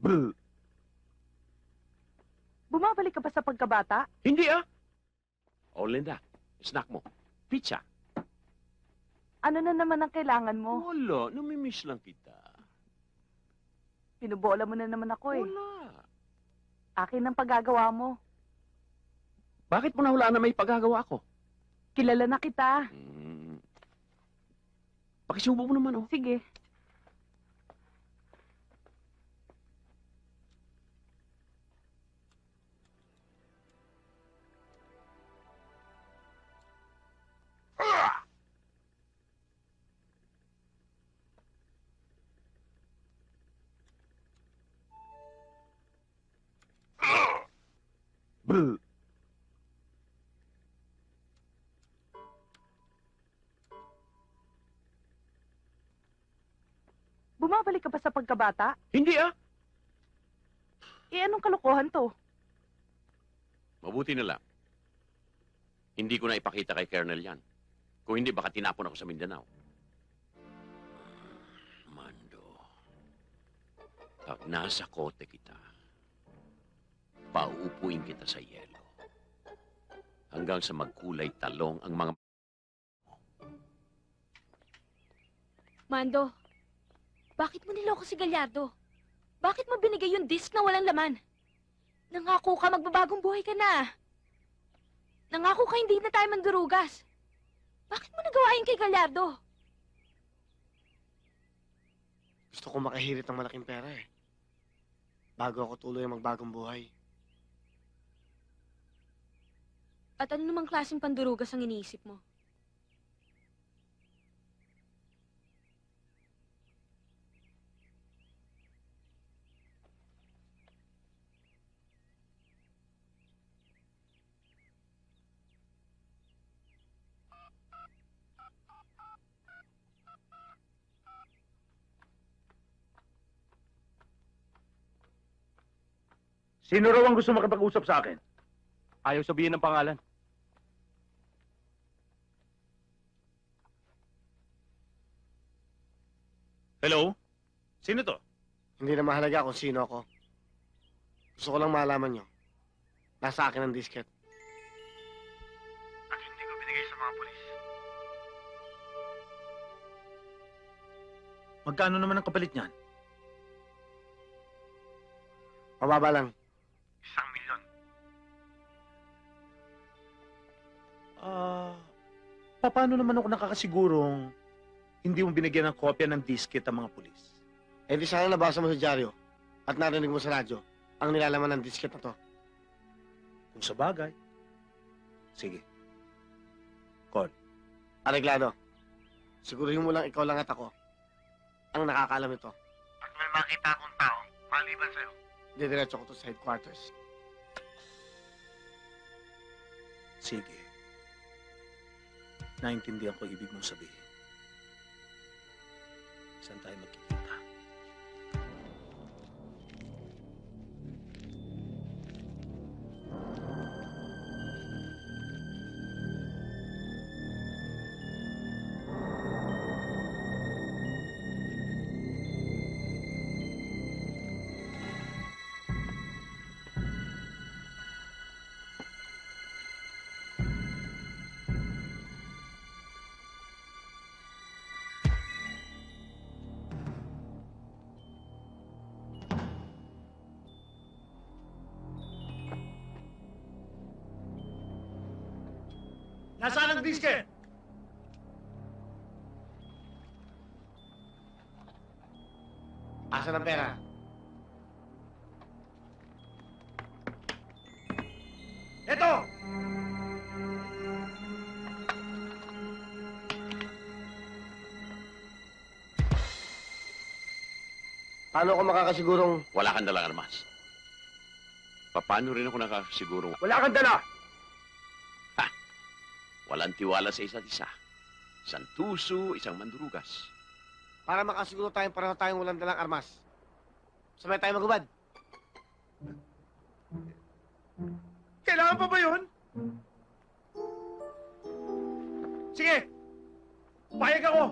Brr. Bumabalik ka ba sa pagkabata? Hindi ah. Oh, Linda, snack mo. Pizza. Ano na naman ang kailangan mo? Wala, namimiss lang kita. Pinubola mo na naman ako eh. Wala. Akin ang paggagawa mo. Bakit mo nahulaan na may pagagawa ko? Kilala na kita. Pakisubo mo naman, oh. Sige. Brr. Bumabalik ka ba sa pagkabata? Hindi ah. Eh, anong kalokohan to? Mabuti na lang. Hindi ko na ipakita kay Colonel yan. Kung hindi, baka tinapon ako sa Mindanao. Mando, pag nasa kote kita, pauupuin kita sa yelo. Hanggang sa magkulay talong ang mga... Mando, bakit mo niloko si Gallardo? Bakit mo binigay yung disc na walang laman? Nangako ka, magbabagong buhay ka na. Nangako ka, hindi na tayo mandurugas. Bakit mo nagawa yun kay Gallardo? Gusto ko makahirit ng malaking pera eh. Bago ako tuloy ang magbagong buhay. At ano namang klaseng pandurugas ang iniisip mo? Sino raw ang gusto makipag-usap sa akin? Ayaw sabihin ng pangalan. Hello? Sino to? Hindi na mahalaga kung sino ako. Gusto ko lang malaman nyo. Nasa akin ang disket. At hindi ko binigay sa mga polis. Magkano naman ang kapalit niyan? Mababa lang. 1,000,000. Paano naman ako nakakasigurong hindi mo binigyan ng kopya ng disket ang mga pulis? Eh di sana nabasa mo sa dyaryo at narinig mo sa radyo ang nilalaman ng disket na to. Kung sa bagay. Sige. Call. Areglado. Siguruhin mo lang ikaw lang at ako ang nakakaalam ito. At may makita akong tao maliban sa'yo. Didiretso ko to sa headquarters. Sige. Naintindihan ko ibig mong sabihin. Saan tayo magkikita? Nasaan ang disket? Asan ang pera? Eto! Paano ako makakasigurong Wala kang dalang armas. Paano rin ako nakakasigurong Wala kang dala! walang tiwala sa isa't isa? Isang tuso, isang mandurugas. para makasiguro pareho tayong walang dalang armas? Sabay tayo magubad. Kailangan pa ba yun? Sige! Payag ako!